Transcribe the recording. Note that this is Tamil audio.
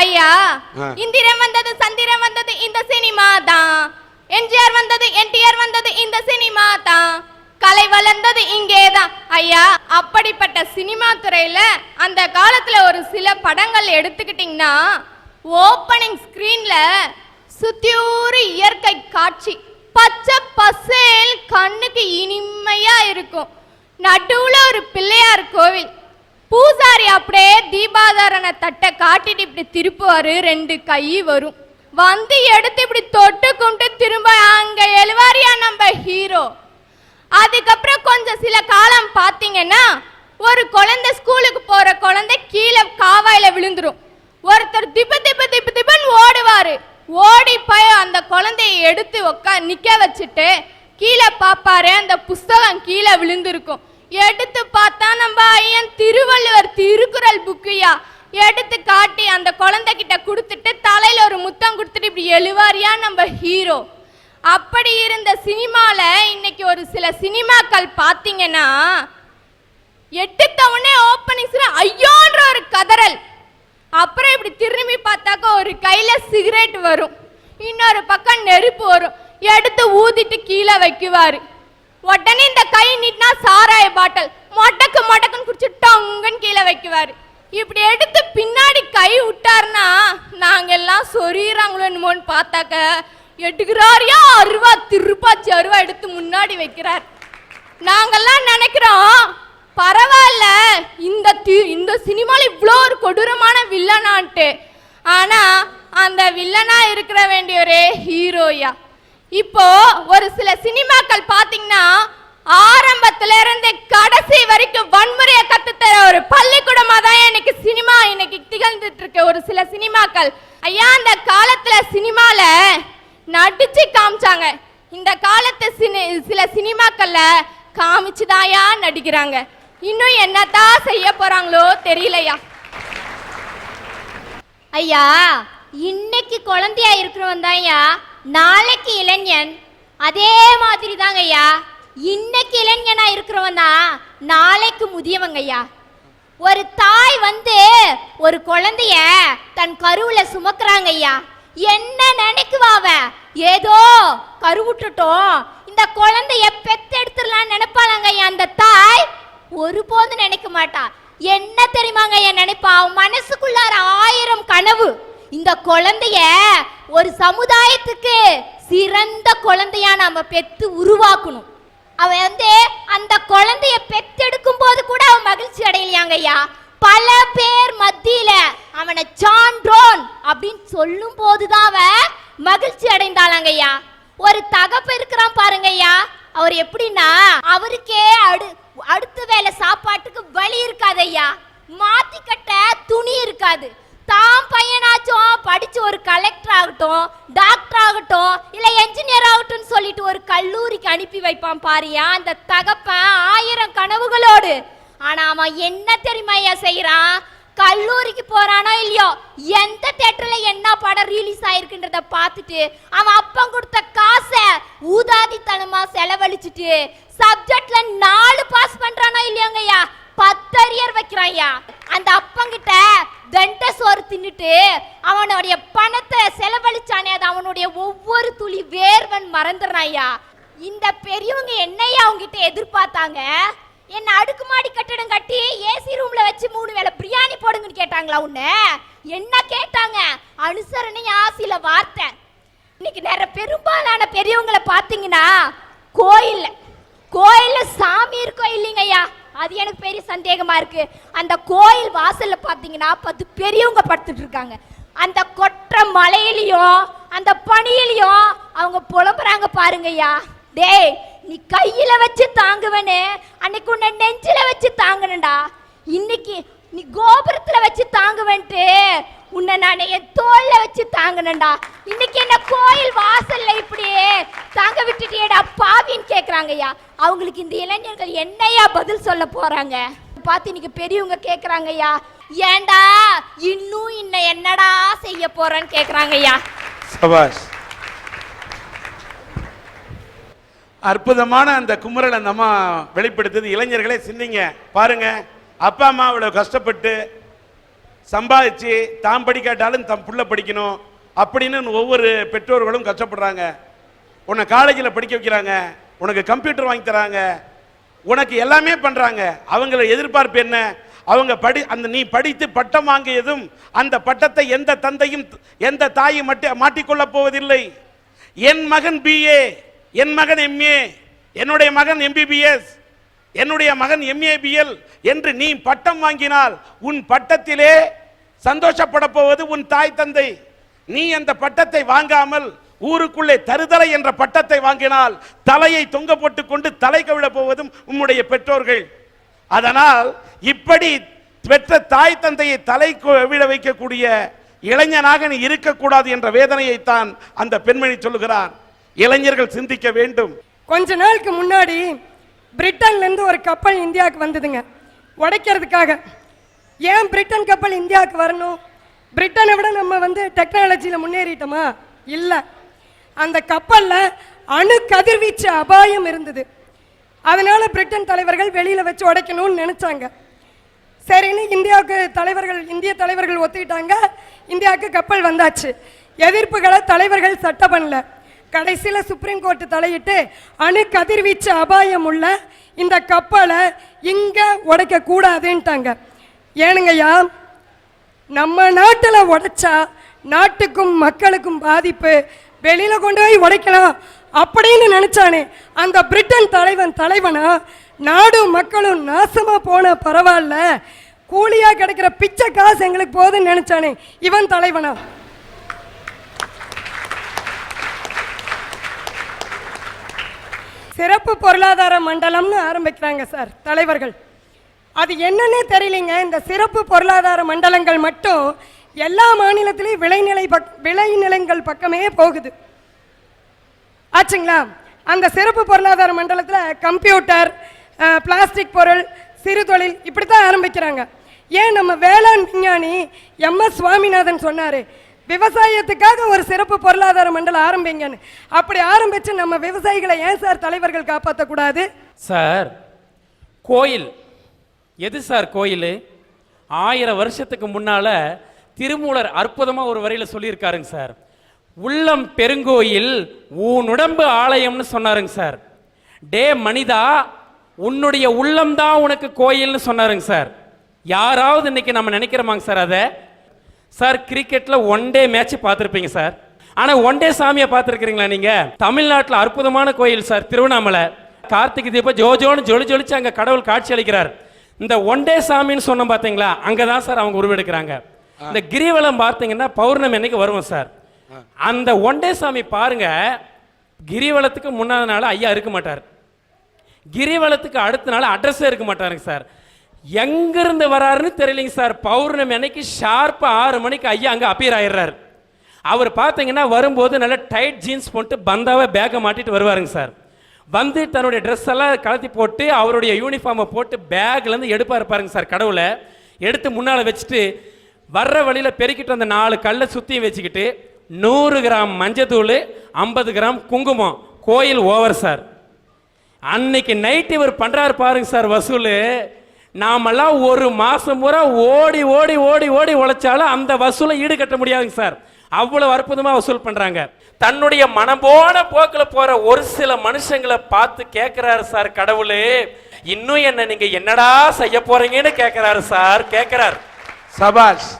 ஐயா இந்திரன் வந்தது சந்திரன் வந்தது இந்த சினிமா தான், எம்ஜிஆர் வந்தது என்டிஆர் வந்தது இந்த சினிமா தான், கலை வளர்ந்தது இங்கேதான். ஐயா அப்படிப்பட்ட சினிமா துறையில அந்த காலத்துல ஒரு சில படங்கள் எடுத்துக்கிட்டீங்கன்னா ஓப்பனிங் ஸ்கிரீன்ல சுத்தியூறு இயற்கை காட்சி, பச்சை பசேல், கண்ணுக்கு இனிமையா இருக்கும். நடுவுல ஒரு பிள்ளையார் கோவில், பூசாரி அப்படியே தீபாதாரண தட்டை காட்டிட்டு இப்படி திருப்புவாரு, 2 கை வரும், வந்து எடுத்து இப்படி தொட்டு கும்பிட்டு திரும்ப அங்க எழுவாரியா நம்ம ஹீரோ. அதுக்கப்புறம் கொஞ்சம் சில காலம் பார்த்தீங்கன்னா ஒரு குழந்தை, ஸ்கூலுக்கு போற குழந்தை கீழே காவாயில விழுந்துரும். ஒருத்தர் திப்பு திப்பு திப்பு திப்புன்னு ஓடுவாரு, ஓடி போய் அந்த குழந்தைய எடுத்து நிக்க வச்சுட்டு கீழே பாப்பாரு, அந்த புஸ்தகம் கீழே விழுந்திருக்கும். எடுத்து பார்த்தா நம்ம ஐயன் திருவள்ளுவர் திருக்குறள் புக்குயா, எடுத்து காட்டி அந்த குழந்தை கிட்ட கொடுத்துட்டு தலையில ஒரு முத்தம் கொடுத்துட்டு இப்படி எழுவாரியா நம்ம ஹீரோ. அப்படி இருந்த சினிமால இன்னைக்கு ஒரு சில சினிமாக்கள் பார்த்தீங்கன்னா எடுத்தவொடனே ஓப்பனிங் ஐயோன்ற ஒரு கதறல், அப்புறம் இப்படி திரும்பி பார்த்தாக்க ஒரு கையில சிகரெட் வரும், இன்னொரு பக்கம் நெருப்பு வரும், எடுத்து ஊதிட்டு கீழே வைக்குவாரு. உடனே இந்த கை நீட்டினா சாராய பாட்டல் மொட்டக்கு மொட்டக்குன்னு குடிச்சு டங்குன்னு கீழே வைக்குவாரு. இப்படி எடுத்து பின்னாடி கை விட்டாருன்னா நாங்க எல்லாம் சொறிறாங்களோ என்னமோன்னு பார்த்தாக்க எடுக்கிறாரியா அருவா, திருப்பாச்சி அருவா எடுத்து முன்னாடி வைக்கிறார். நாங்கெல்லாம் நினைக்கிறோம் பரவாயில்ல இந்த சினிமால இவ்வளோ ஒரு கொடூரமான வில்லனான்ட்டு, ஆனா அந்த வில்லனா இருக்கிற வேண்டிய ஒரே ஹீரோயா. இப்போ ஒரு சில சினிமாக்கள் பாத்தீங்கன்னா ஆரம்பத்துல இருந்து கடைசி வரைக்கும் வன்முறையை கத்துத்தர ஒரு பள்ளிக்கூடமா தான் இன்னைக்கு சினிமா இன்னைக்கு திகழ்ந்துட்டு இருக்கு ஒரு சில சினிமாக்கள். ஐயா அந்த காலத்துல சினிமால நடிச்சு காமிச்சாங்க, இந்த காலத்து சில சினிமாக்கள்ல காமிச்சுதாயா நடிக்கிறாங்க. இன்னும் என்னதான் செய்ய போறாங்களோ தெரியலையா. ஐயா இன்னைக்கு குழந்தையா இருக்கிறவன் தான் ஐயா நாளைக்கு இளைஞன், அதே மாதிரி தாங்க ஐயா இன்னைக்கு இளைஞனா இருக்கிறவன் தான் நாளைக்கு முதியவங்க ஐயா. ஒரு தாய் வந்து ஒரு குழந்தைய தன் கருவுல சுமக்குறாங்க ஐயா, என்ன நினைக்குவாவ, ஏதோ கருவுட்டுட்டோம் இந்த குழந்தைய பெத்தெடுத்துடலான்னு நினைப்பாங்க ஐயா. அந்த தாய் ஒருபோதும் நினைக்க மாட்டா. என்ன தெரியுமாங்க ஐயா நினைப்பா, மனசுக்குள்ளார 1000 கனவு. இந்த குழந்தைய ஒரு சமுதாயத்துக்கு சிறந்த குழந்தையா நாம பெத்து உருவாக்கணும். அவன் வந்து அந்த குழந்தைய பெத்தெடுக்கும் போது கூட அவன் மகிழ்ச்சி அடையலையாங்க ஐயா. பல பேர் மத்தியில அவனை சான்றோன் அப்படின்னு சொல்லும் போதுதான் அவன் மகிழ்ச்சி அடைந்தாளாங்க ஐயா. ஒரு தகப்பு இருக்கிறான் பாருங்க ஐயா, அவர் எப்படின்னா அவருக்கே அடுத்த வேலை சாப்பாட்டுக்கு வழி இருக்காது ஐயா, மாத்தி கட்ட துணி இருக்காது. தான் பையனாச்சும் படிச்சு ஒரு கலெக்டர் ஆகட்டும், டாக்டர் ஆகட்டும், இல்ல என்ஜினியர் ஆகட்டும் சொல்லிட்டு ஒரு கல்லூரிக்கு அனுப்பி வைப்பான் பாரியா அந்த தகப்பன் 1000 கனவுகளோடு. ஆனா அவன் என்ன தெரியுமா ஐயா செய்யறான், கல்லூரிக்கு போறானோ இல்லையோ எந்த தியேட்டர்ல என்ன படம் ரிலீஸ் ஆயிருக்குன்றத பார்த்துட்டு அவன் அப்பன் கொடுத்த காசை ஊதாதித்தனமா செலவழிச்சுட்டு சப்ஜெக்ட்ல 4 பாஸ் பண்றானோ இல்லையோங்க ஐயா 10 அரியர் வைக்கிறான் ஐயா. அந்த அப்பங்கிட்ட தண்ட சோறு தின்னுட்டு அவனுடைய பணத்தை செலவழிச்சானே, அது அவனுடைய ஒவ்வொரு துளி வேர்வன் மறந்துடுறான் ஐயா. இந்த பெரியவங்க என்னையா அவங்கிட்ட எதிர்பார்த்தாங்க, என்ன அடுக்குமாடி கட்டடம் கட்டி ஏசி ரூம்ல வச்சு 3 வேளை பிரியாணி போடுங்கன்னு கேட்டாங்களா? உன்ன என்ன கேட்டாங்க? அனுசரணையா சில வார்த்தை. இன்னைக்கு நிறைய பெரும்பாலான பெரியவங்களை பார்த்தீங்கன்னா கோயில்ல சாமி இருக்கோ இல்லைங்க ஐயா, அது எனக்கு பெரிய சந்தேகமா இருக்கு. அந்த கோயில் வாசல்ல பாத்தீங்கன்னா 10 பெரியவங்க படுத்துட்டு இருக்காங்க. அந்த கொற்ற மலையிலையும் அந்த பனியிலையும் அவங்க புலம்புறாங்க பாருங்க ஐயா. டேய் நீ கையில வச்சு தாங்குவனே, அன்னைக்கு உன்னை நெஞ்சில வச்சு தாங்கணும்டா. இன்னைக்கு நீ கோபுரத்துல வச்சு தாங்குவன்ட்டு உன்னை நான் என் தோல்ல வச்சு தாங்கணும்டா. இன்னைக்கு என்ன கோயில் வாசல்ல இப்படியே தாங்க விட்டுட்டியேடா பாவின்னு கேக்குறாங்க ஐயா. அவங்களுக்கு இந்த இளைஞர்கள் என்னையா பதில் சொல்ல போறாங்க பார்த்து இன்னைக்கு பெரியவங்க கேக்குறாங்க ஐயா, ஏண்டா இன்னும் என்னடா செய்ய போறேன்னு கேக்குறாங்க ஐயா. சபாஷ். அற்புதமான அந்த குமரல் அந்த அம்மா வெளிப்படுத்துது. இளைஞர்களே சிந்திங்க பாருங்க, அப்பா அம்மா இவ்வளவு கஷ்டப்பட்டு சம்பாதிச்சு தான் படிக்காட்டாலும் தம் புள்ள படிக்கணும் அப்படின்னு ஒவ்வொரு பெற்றோர்களும் கஷ்டப்படுறாங்க. உன்னை காலேஜில் படிக்க வைக்கிறாங்க, உனக்கு கம்ப்யூட்டர் வாங்கி தராங்க, உனக்கு எல்லாமே பண்றாங்க. அவங்கள எதிர்பார்ப்பு என்ன? அவங்க நீ படித்து பட்டம் வாங்கியதும் அந்த பட்டத்தை எந்த தந்தையும் எந்த தாயும் மாட்டிக்கொள்ளப் போவதில்லை. என் மகன் BA, என் மகன் MA, என்னுடைய மகன் MBBS, என்னுடைய மகன் MABL என்று நீ பட்டம் வாங்கினால் உன் பட்டத்திலே சந்தோஷப்பட போவது உன் தாய் தந்தை. நீ அந்த பட்டத்தை வாங்காமல் ஊருக்குள்ளே தருதலை என்ற பட்டத்தை வாங்கினால் தலையை தொங்க போட்டுக் கொண்டு தலை கவிழ போவதும் உம்முடைய பெற்றோர்கள். அதனால் இப்படி பெற்ற தாய் தந்தையை தலை கவிழ வைக்கக்கூடிய இளைஞனாக நீ இருக்கக்கூடாது என்ற வேதனையைத்தான் அந்த பெண்மணி சொல்லுகிறார். இளைஞர்கள் சிந்திக்க வேண்டும். கொஞ்ச நாளுக்கு முன்னாடி பிரிட்டன்ல இருந்து ஒரு கப்பல் இந்தியாவுக்கு வந்ததுங்க உடைக்கிறதுக்காக. ஏன் பிரிட்டன் கப்பல் இந்தியாவுக்கு வரணும்? பிரிட்டனை விட நம்ம டெக்னாலஜியில் முன்னேறிட்டோமா? இல்லை. அந்த கப்பலில் அணு கதிர்வீச்சு அபாயம் இருந்தது. அதனால பிரிட்டன் தலைவர்கள் வெளியில் வச்சு உடைக்கணும்னு நினச்சாங்க. சரின்னு இந்திய தலைவர்கள் ஒத்துக்கிட்டாங்க. இந்தியாவுக்கு கப்பல் வந்தாச்சு. எதிர்ப்புகளை தலைவர்கள் சட்டம் பண்ணல. கடைசியில் சுப்ரீம் கோர்ட்டு தலையிட்டு அணு கதிர்வீச்சு அபாயம் உள்ள இந்த கப்பலை இங்கே உடைக்க கூடாதுன்ட்டாங்க. ஏனுங்கய்யா, நம்ம நாட்டில் உடைச்சா நாட்டுக்கும் மக்களுக்கும் பாதிப்பு, வெளியில கொண்டு போய் உடைக்கலாம் அப்படின்னு நினைச்சானே அந்த பிரிட்டன் தலைவனா நாடும் மக்களும் நாசமா போன பரவாயில்ல, கூலியா கிடைக்கிற பிச்சை காசு எங்களுக்கு போதுன்னு நினைச்சானே இவன் தலைவனா? சிறப்பு பொருளாதார மண்டலம்னு ஆரம்பிக்கிறாங்க சார் தலைவர்கள். அது என்னன்னே தெரியலைங்க. இந்த சிறப்பு பொருளாதார மண்டலங்கள் மட்டும் எல்லா மாநிலத்திலையும் விளைநிலங்கள் பக்கமே போகுது ஆச்சுங்களா. அந்த சிறப்பு பொருளாதார மண்டலத்தில் கம்ப்யூட்டர், பிளாஸ்டிக் பொருள், சிறு தொழில் இப்படி தான் ஆரம்பிக்கிறாங்க. ஏன் நம்ம வேளாண் விஞ்ஞானி MS சுவாமிநாதன் சொன்னார், விவசாயத்துக்காக ஒரு சிறப்பு பொருளாதார மண்டலம் ஆரம்பிங்கன்னு. அப்படி ஆரம்பித்து நம்ம விவசாயிகளை ஏன் சார் தலைவர்கள் காப்பாற்றக்கூடாது? சார், கோயில் எது சார்? கோயில் 1000 வருஷத்துக்கு முன்னால திருமூலர் அற்புதமாக ஒரு வரியில் சொல்லியிருக்காருங்க சார். உள்ளம் பெருங்கோயில் உன் உடம்பு ஆலயம்னு சொன்னாருங்க சார். டே மனிதா, உன்னுடைய உள்ளம் தான் உனக்கு கோயில்னு சொன்னாருங்க சார். யாராவது இன்னைக்கு நம்ம நினைக்கிறோமாங்க சார் அதை? சார், கிரிக்கெட்ல 1 டே மேட்ச் பார்த்துருப்பீங்க சார். ஆனால் 1 டே சாமியை பார்த்துருக்கிறீங்களா நீங்கள்? தமிழ்நாட்டில் அற்புதமான கோயில் சார் திருவண்ணாமலை. கார்த்திகை தீபம் ஜோஜோன்னு ஜொலிச்சு அங்கே கடவுள் காட்சி அளிக்கிறார். இந்த 1 டே சாமின்னு சொன்னோம் பார்த்தீங்களா, அங்கே தான் சார் அவங்க உருவெடுக்கிறாங்க. இந்த கிரிவலம் பார்த்தீங்கன்னா பௌர்ணமி அன்னைக்கு வருவோம் சார். அந்த 1 டே சாமி பாருங்க, கிரிவலத்துக்கு முன்னாடி நாள் ஐயா இருக்க மாட்டார், கிரிவலத்துக்கு அடுத்த நாள் அட்ரஸே இருக்க மாட்டாருங்க சார். எங்கிருந்து வராருன்னு தெரியலைங்க சார். பௌர்ணமி அன்னைக்கு ஷார்ப்பா 6 மணிக்கு ஐயா அங்கே அப்பியர் ஆயிடுறாரு. அவர் பார்த்தீங்கன்னா வரும்போது நல்ல டைட் ஜீன்ஸ் போட்டு பந்தாவை பேக்கை மாட்டிட்டு வருவாருங்க சார். வந்து தன்னுடைய ட்ரெஸ் எல்லாம் கலத்தி போட்டு அவருடைய யூனிஃபார்மை போட்டு பேக்லேருந்து எடுப்பார் பாருங்க சார். கடவுளை எடுத்து முன்னால் வச்சுட்டு வர்ற வழியில் பெருக்கிட்டு அந்த 4 கல்லை சுற்றியும் வச்சுக்கிட்டு 100 கிராம் மஞ்சத்தூள், 50 கிராம் குங்குமம், கோயில் ஓவர் சார். அன்னைக்கு நைட்டு இவர் பண்ணுறாரு பாருங்க சார் வசூல். நாமெல்லாம் ஒரு மாதம் பூரா ஓடி ஓடி ஓடி ஓடி உழைச்சாலும் அந்த வசூலை ஈடு கட்ட முடியாதுங்க சார். அவ்வளவு அற்புதமாக வசூல் பண்ணுறாங்க. தன்னுடைய மனம்போன போக்கில் போகிற ஒரு சில மனுஷங்களை பார்த்து கேட்குறாரு சார் கடவுள், இன்னும் என்ன நீங்கள் என்னடா செய்ய போறீங்கன்னு கேட்குறாரு சார். கேட்குறாரு. சபாஷ்.